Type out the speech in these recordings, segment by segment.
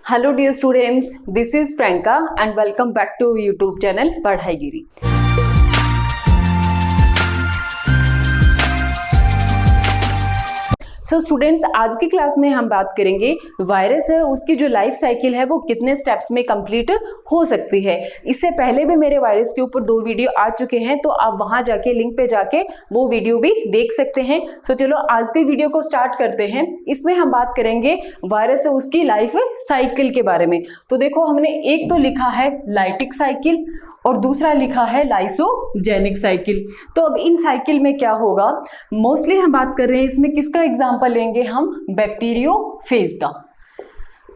Hello dear students, this is Priyanka and welcome back to YouTube channel Padhaigiri. So students, आज की class में हम बात करेंगे वायरस है उसकी जो लाइफ साइकिल है वो कितने स्टेप्स में कंप्लीट हो सकती है। इससे पहले भी मेरे वायरस के ऊपर 2 वीडियो आ चुके हैं, तो आप वहां जाके लिंक पे जाके वो वीडियो भी देख सकते हैं। सो चलो आज के वीडियो को स्टार्ट करते हैं। इसमें हम बात करेंगे वायरस है उसकी लाइफ साइकिल के बारे में। तो देखो, हमने एक तो लिखा है लाइटिक साइकिल और दूसरा लिखा है लाइसोजेनिक साइकिल। तो अब इन साइकिल में क्या होगा, मोस्टली हम बात कर रहे हैं इसमें किसका एग्जाम्पल लेंगे, हम बैक्टीरियोफेज का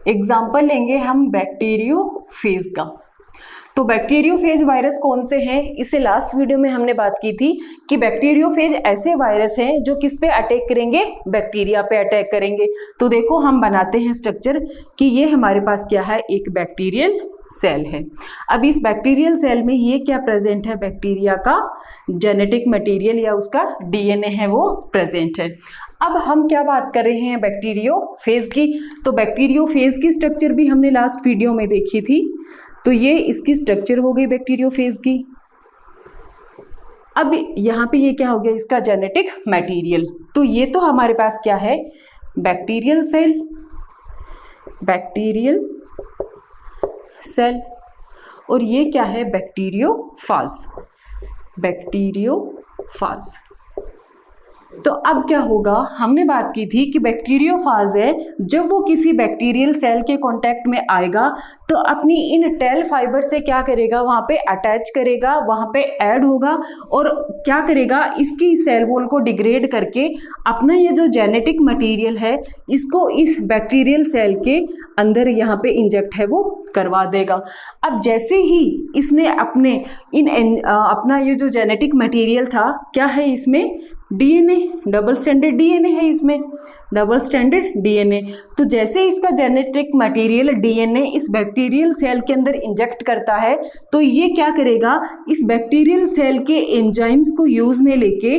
एग्जाम्पल लेंगे, हम बैक्टीरियोफेज का। तो बैक्टीरियोफेज वायरस कौन से हैं, इससे लास्ट वीडियो में हमने बात की थी कि बैक्टीरियोफेज ऐसे वायरस हैं जो किस पे अटैक करेंगे, बैक्टीरिया पे अटैक करेंगे। तो देखो, हम बनाते हैं स्ट्रक्चर कि ये हमारे पास क्या है, एक बैक्टीरियल सेल है। अब इस बैक्टीरियल सेल में ये क्या प्रेजेंट है, बैक्टीरिया का जेनेटिक मटेरियल या उसका डीएनए है वो प्रेजेंट है। अब हम क्या बात कर रहे हैं बैक्टीरियोफेज की, तो बैक्टीरियोफेज की स्ट्रक्चर भी हमने लास्ट वीडियो में देखी थी। तो ये इसकी स्ट्रक्चर हो गई बैक्टीरियोफेज की। अब यहाँ पे ये क्या हो गया, इसका जेनेटिक मटेरियल। तो ये तो हमारे पास क्या है, बैक्टीरियल सेल, बैक्टीरियल सेल, और ये क्या है, बैक्टीरियोफाज, बैक्टीरियोफाज। तो अब क्या होगा, हमने बात की थी कि बैक्टीरियोफाज है जब वो किसी बैक्टीरियल सेल के कांटेक्ट में आएगा तो अपनी इन टेल फाइबर से क्या करेगा, वहाँ पे अटैच करेगा, वहाँ पे ऐड होगा और क्या करेगा, इसकी सेल वॉल को डिग्रेड करके अपना ये जो जेनेटिक मटेरियल है इसको इस बैक्टीरियल सेल के अंदर यहाँ पे इंजेक्ट है वो करवा देगा। अब जैसे ही इसने अपने अपना ये जो जेनेटिक मटेरियल था, क्या है इसमें, डीएनए, डबल स्टैंडर्ड डीएनए है इसमें, डबल स्टैंडर्ड डीएनए। तो जैसे इसका जेनेटिक मटेरियल डीएनए इस बैक्टीरियल सेल के अंदर इंजेक्ट करता है तो ये क्या करेगा, इस बैक्टीरियल सेल के एंजाइम्स को यूज में लेके,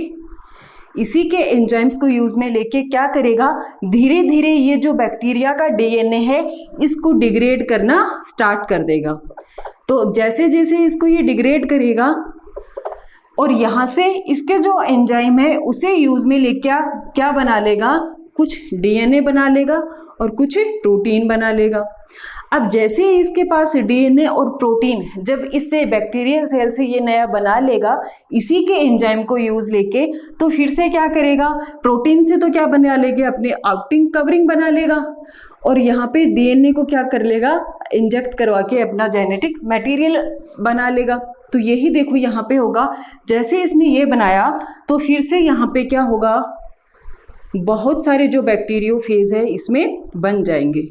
इसी के एंजाइम्स को यूज में लेके क्या करेगा, धीरे धीरे ये जो बैक्टीरिया का डीएनए है इसको डिग्रेड करना स्टार्ट कर देगा। तो जैसे जैसे इसको ये डिग्रेड करेगा और यहाँ से इसके जो एंजाइम है उसे यूज में लेके क्या बना लेगा, कुछ डीएनए बना लेगा और कुछ प्रोटीन बना लेगा। अब जैसे ही इसके पास डीएनए और प्रोटीन जब इससे बैक्टीरियल सेल से ये नया बना लेगा इसी के एंजाइम को यूज लेके, तो फिर से क्या करेगा, प्रोटीन से तो क्या बना लेगा, अपने आउटिंग कवरिंग बना लेगा और यहाँ पे डीएनए को क्या कर लेगा, इंजेक्ट करवा के अपना जेनेटिक मटेरियल बना लेगा। तो यही देखो यहाँ पे होगा, जैसे इसने ये बनाया तो फिर से यहाँ पे क्या होगा, बहुत सारे जो बैक्टीरियोफेज है इसमें बन जाएंगे।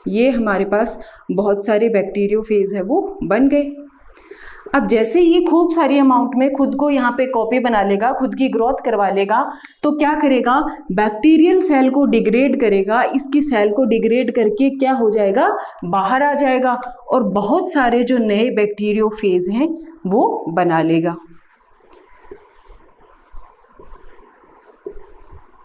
ये हमारे पास बहुत सारे बैक्टीरियोफेज है वो बन गए। अब जैसे ये खूब सारी अमाउंट में खुद को यहाँ पे कॉपी बना लेगा, खुद की ग्रोथ करवा लेगा, तो क्या करेगा, बैक्टीरियल सेल को डिग्रेड करेगा, इसकी सेल को डिग्रेड करके क्या हो जाएगा, बाहर आ जाएगा और बहुत सारे जो नए बैक्टीरियोफेज हैं वो बना लेगा।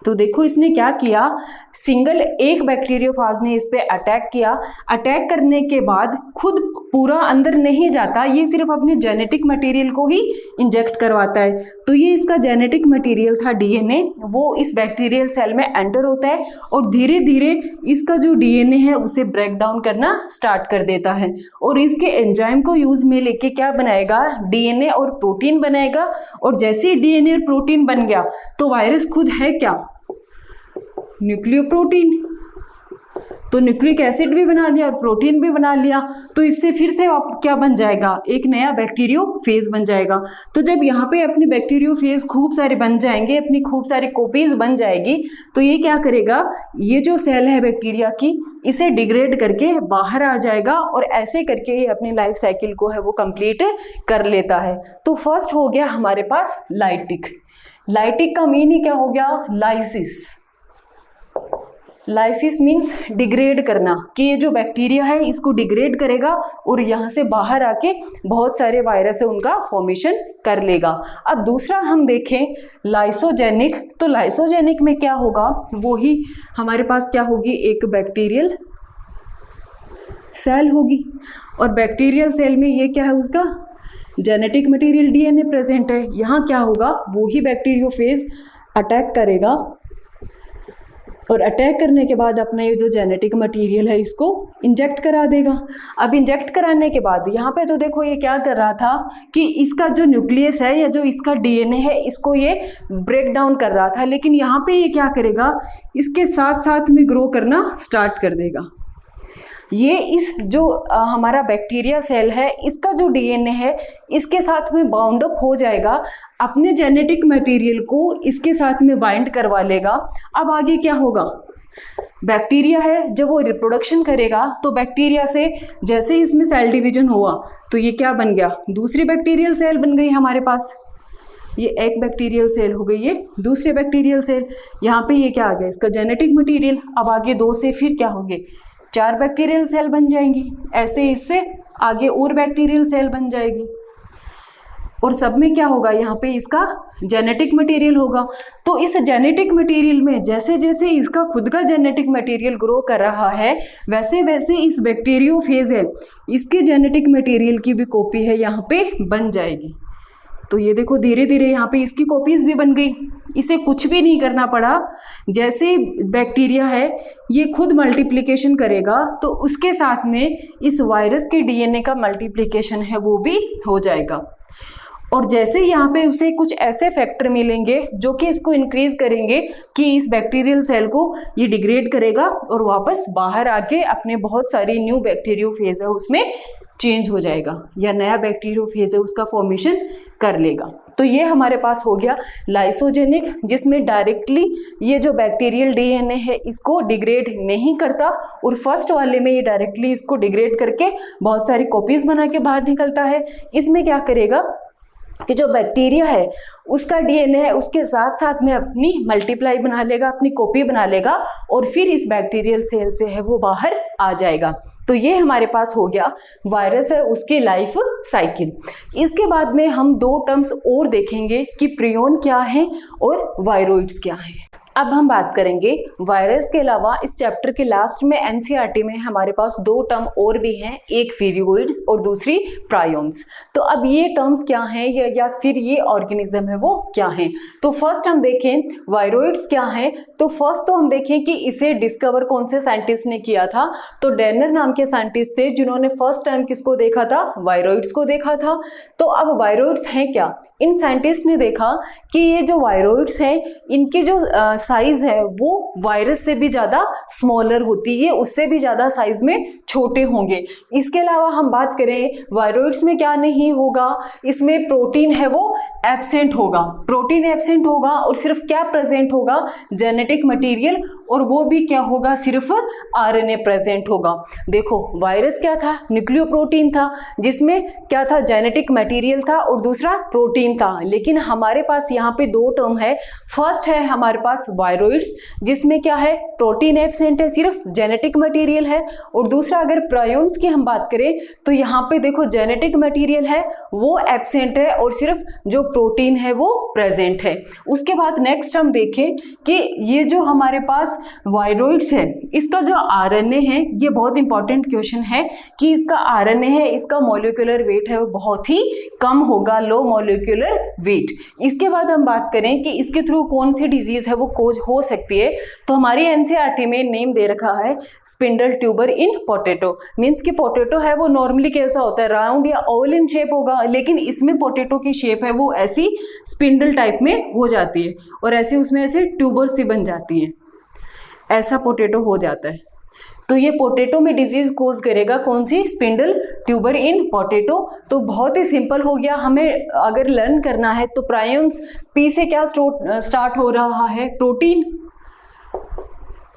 तो देखो इसने क्या किया, सिंगल एक बैक्टीरियोफाज ने इस पे अटैक किया, अटैक करने के बाद खुद पूरा अंदर नहीं जाता, ये सिर्फ अपने जेनेटिक मटेरियल को ही इंजेक्ट करवाता है। तो ये इसका जेनेटिक मटेरियल था डीएनए, वो इस बैक्टीरियल सेल में एंटर होता है और धीरे धीरे इसका जो डीएनए है उसे ब्रेक डाउन करना स्टार्ट कर देता है और इसके एंजाइम को यूज में लेके क्या बनाएगा, डीएनए और प्रोटीन बनाएगा। और जैसे ही डीएनए और प्रोटीन बन गया तो वायरस खुद है क्या, न्यूक्लियोप्रोटीन। तो न्यूक्लिक एसिड भी बना लिया और प्रोटीन भी बना लिया, तो इससे फिर से क्या बन जाएगा, एक नया बैक्टीरियोफेज बन जाएगा। तो जब यहाँ पे अपने बैक्टीरियोफेज खूब सारे बन जाएंगे, अपनी खूब सारी कॉपीज बन जाएगी, तो ये क्या करेगा, ये जो सेल है बैक्टीरिया की इसे डिग्रेड करके बाहर आ जाएगा और ऐसे करके ये अपनी लाइफ साइकिल को है वो कंप्लीट कर लेता है। तो फर्स्ट हो गया हमारे पास लाइटिक। लाइटिक का मीनिंग क्या हो गया, लाइसिस, लाइसिस मीन्स डिग्रेड करना, कि ये जो बैक्टीरिया है इसको डिग्रेड करेगा और यहाँ से बाहर आके बहुत सारे वायरस है उनका फॉर्मेशन कर लेगा। अब दूसरा हम देखें लाइसोजेनिक, तो लाइसोजेनिक में क्या होगा, वो ही हमारे पास क्या होगी, एक बैक्टीरियल सेल होगी और बैक्टीरियल सेल में ये क्या है, उसका जेनेटिक मटेरियल डीएनए प्रेजेंट है। यहाँ क्या होगा, वो ही बैक्टीरियोफेज अटैक करेगा और अटैक करने के बाद अपना ये जो जेनेटिक मटेरियल है इसको इंजेक्ट करा देगा। अब इंजेक्ट कराने के बाद यहाँ पे तो देखो ये क्या कर रहा था कि इसका जो न्यूक्लियस है या जो इसका डीएनए है इसको ये ब्रेक डाउन कर रहा था, लेकिन यहाँ पे ये क्या करेगा, इसके साथ साथ में ग्रो करना स्टार्ट कर देगा। ये इस जो हमारा बैक्टीरिया सेल है इसका जो डीएनए है इसके साथ में बाउंड अप हो जाएगा, अपने जेनेटिक मटेरियल को इसके साथ में बाइंड करवा लेगा। अब आगे क्या होगा, बैक्टीरिया है जब वो रिप्रोडक्शन करेगा तो बैक्टीरिया से जैसे इसमें सेल डिवीजन हुआ तो ये क्या बन गया, दूसरी बैक्टीरियल सेल बन गई हमारे पास। ये एक बैक्टीरियल सेल हो गई, ये दूसरे बैक्टीरियल सेल। यहाँ पे ये क्या आ गया, इसका जेनेटिक मटेरियल। अब आगे 2 से फिर क्या होंगे, 4 बैक्टीरियल सेल बन जाएंगी। ऐसे इससे आगे और बैक्टीरियल सेल बन जाएगी और सब में क्या होगा, यहाँ पे इसका जेनेटिक मटेरियल होगा। तो इस जेनेटिक मटेरियल में जैसे जैसे इसका खुद का जेनेटिक मटेरियल ग्रो कर रहा है वैसे वैसे इस बैक्टीरियोफेज है इसके जेनेटिक मटेरियल की भी कॉपी है यहाँ पे बन जाएगी। तो ये देखो धीरे धीरे यहाँ पे इसकी कॉपीज भी बन गई, इसे कुछ भी नहीं करना पड़ा। जैसे बैक्टीरिया है ये खुद मल्टीप्लिकेशन करेगा तो उसके साथ में इस वायरस के डीएनए का मल्टीप्लिकेशन है वो भी हो जाएगा। और जैसे यहाँ पे उसे कुछ ऐसे फैक्टर मिलेंगे जो कि इसको इंक्रीज करेंगे कि इस बैक्टीरियल सेल को ये डिग्रेड करेगा और वापस बाहर आके अपने बहुत सारी न्यू बैक्टीरियोफेज है उसमें चेंज हो जाएगा या नया बैक्टीरियोफेज है उसका फॉर्मेशन कर लेगा। तो ये हमारे पास हो गया लाइसोजेनिक, जिसमें डायरेक्टली ये जो बैक्टीरियल डीएनए है इसको डिग्रेड नहीं करता और फर्स्ट वाले में ये डायरेक्टली इसको डिग्रेड करके बहुत सारी कॉपीज बना के बाहर निकलता है। इसमें क्या करेगा कि जो बैक्टीरिया है उसका डीएनए है उसके साथ साथ में अपनी मल्टीप्लाई बना लेगा, अपनी कॉपी बना लेगा और फिर इस बैक्टीरियल सेल से है वो बाहर आ जाएगा। तो ये हमारे पास हो गया वायरस है उसकी लाइफ साइकिल। इसके बाद में हम 2 टर्म्स और देखेंगे कि प्रियोन क्या है और वायरोइड्स क्या है। अब हम बात करेंगे वायरस के अलावा इस चैप्टर के लास्ट में एनसीईआरटी में हमारे पास 2 टर्म और भी हैं, एक विरियोइड्स और दूसरी प्रायोन्स। तो अब ये टर्म्स क्या हैं या फिर ये ऑर्गेनिज्म है वो क्या है। तो फर्स्ट हम देखें वायरोइड्स क्या है। तो फर्स्ट तो हम देखें कि इसे डिस्कवर कौन से साइंटिस्ट ने किया था। तो डेनर नाम के साइंटिस्ट थे जिन्होंने फर्स्ट टाइम किसको देखा था, वायरोइड्स को देखा था। तो अब वायरोइड्स हैं क्या, इन साइंटिस्ट ने देखा कि ये जो वायरोइड्स हैं इनकी जो साइज है वो वायरस से भी ज़्यादा स्मॉलर होती है, उससे भी ज़्यादा साइज में छोटे होंगे। इसके अलावा हम बात करें वायरोइड्स में क्या नहीं होगा, इसमें प्रोटीन है वो एब्सेंट होगा, प्रोटीन एब्सेंट होगा और सिर्फ क्या प्रेजेंट होगा, जेनेटिक मटेरियल, और वो भी क्या होगा, सिर्फ आरएनए प्रेजेंट होगा। देखो वायरस क्या था, न्यूक्लियोप्रोटीन था जिसमें क्या था, जेनेटिक मटेरियल था और दूसरा प्रोटीन था। लेकिन हमारे पास यहाँ पे 2 टर्म है। फर्स्ट है हमारे पास वायरोइड्स जिसमें क्या है, प्रोटीन एब्सेंट है, सिर्फ जेनेटिक मटेरियल है। और दूसरा अगर प्रायोन्स की हम बात करें तो यहाँ पे देखो जेनेटिक मटेरियल है वो एब्सेंट है और सिर्फ जो प्रोटीन है वो प्रेजेंट है। उसके बाद नेक्स्ट हम देखें कि ये जो हमारे पास वायरोइड्स है इसका जो आरएनए है, ये बहुत इंपॉर्टेंट क्वेश्चन है कि इसका आरएनए है इसका मॉलिक्यूलर वेट है वो बहुत ही कम होगा, लो मॉलिक्यूलर वेट। इसके बाद हम बात करें कि इसके थ्रू कौन सी डिजीज है वो कोज हो सकती है। तो हमारी एनसीईआरटी में नेम दे रखा है स्पिंडल ट्यूबर इन पोटैटो। मीन्स कि पोटैटो है वो नॉर्मली कैसा होता है, राउंड या ओवल इन शेप होगा, लेकिन इसमें पोटैटो की शेप है वो ऐसी स्पिंडल टाइप में हो जाती है और ऐसे उसमें ऐसे ट्यूबर सी बन जाती है, ऐसा पोटैटो हो जाता है। तो ये पोटैटो में डिजीज कोज करेगा कौन सी, स्पिंडल ट्यूबर इन पोटैटो। तो बहुत ही सिंपल हो गया, हमें अगर लर्न करना है तो प्रायोन्स पी से क्या स्टार्ट हो रहा है, प्रोटीन,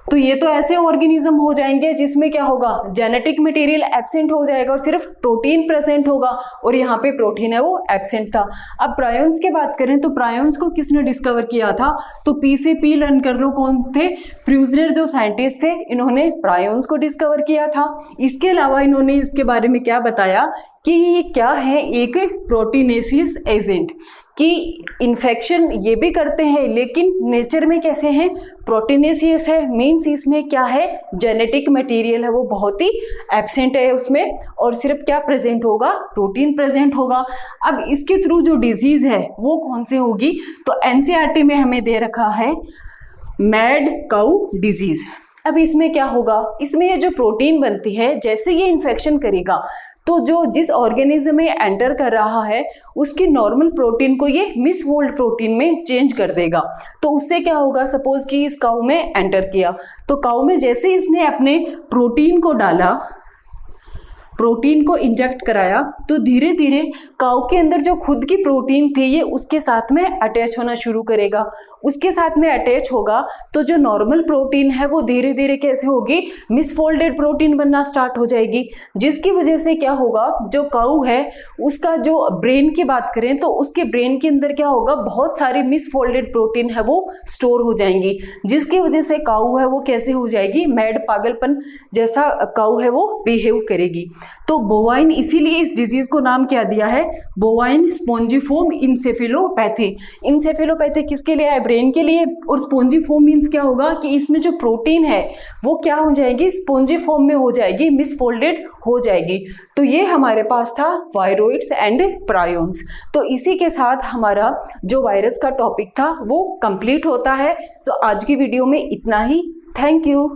तो ये तो ऐसे ऑर्गेनिज्म हो जाएंगे जिसमें क्या होगा, जेनेटिक मटेरियल एब्सेंट हो जाएगा और सिर्फ प्रोटीन प्रेजेंट होगा, और यहाँ पे प्रोटीन है वो एब्सेंट था। अब प्रायोन्स की बात करें तो प्रायोन्स को किसने डिस्कवर किया था, तो पी से पी लर्न कर लो, कौन थे, फ्यूजनर जो साइंटिस्ट थे, इन्होंने प्रायोन्स को डिस्कवर किया था। इसके अलावा इन्होंने इसके बारे में क्या बताया कि ये क्या है, एक प्रोटीनेसियस एजेंट, कि इन्फेक्शन ये भी करते हैं लेकिन नेचर में कैसे हैं, प्रोटीनेसियस है। मीन्स इसमें क्या है, जेनेटिक मटेरियल है वो बहुत ही एब्सेंट है उसमें, और सिर्फ क्या प्रेजेंट होगा, प्रोटीन प्रेजेंट होगा। अब इसके थ्रू जो डिजीज है वो कौन से होगी, तो एनसीईआरटी में हमें दे रखा है मैड काउ डिजीज। अब इसमें क्या होगा, इसमें ये जो प्रोटीन बनती है, जैसे ये इन्फेक्शन करेगा तो जो जिस ऑर्गेनिज्म में एंटर कर रहा है उसकी नॉर्मल प्रोटीन को ये मिसफोल्ड प्रोटीन में चेंज कर देगा। तो उससे क्या होगा, सपोज कि इस काऊ में एंटर किया, तो काऊ में जैसे इसने अपने प्रोटीन को डाला, प्रोटीन को इंजेक्ट कराया, तो धीरे धीरे काऊ के अंदर जो खुद की प्रोटीन थी ये उसके साथ में अटैच होना शुरू करेगा। उसके साथ में अटैच होगा तो जो नॉर्मल प्रोटीन है वो धीरे धीरे कैसे होगी, मिसफोल्डेड प्रोटीन बनना स्टार्ट हो जाएगी, जिसकी वजह से क्या होगा, जो काऊ है उसका जो ब्रेन की बात करें तो उसके ब्रेन के अंदर क्या होगा, बहुत सारी मिसफोल्डेड प्रोटीन है वो स्टोर हो जाएंगी, जिसकी वजह से काऊ है वो कैसे हो जाएगी, मैड पागलपन जैसा काऊ है वो बिहेव करेगी। तो बोवाइन, इसीलिए इस डिजीज को नाम क्या दिया है, बोवाइन स्पॉन्जिफॉर्म इंसेफेलोपैथी। इंसेफेलोपैथी किसके लिए है, ब्रेन के लिए, और स्पॉन्जिफॉर्म मीन्स क्या होगा कि इसमें जो प्रोटीन है वो क्या हो जाएगी, स्पॉन्जिफॉर्म में हो जाएगी, मिसफोल्डेड हो जाएगी। तो ये हमारे पास था वायरोइड्स एंड प्रायोन्स। तो इसी के साथ हमारा जो वायरस का टॉपिक था वो कंप्लीट होता है। सो आज की वीडियो में इतना ही। Thank you.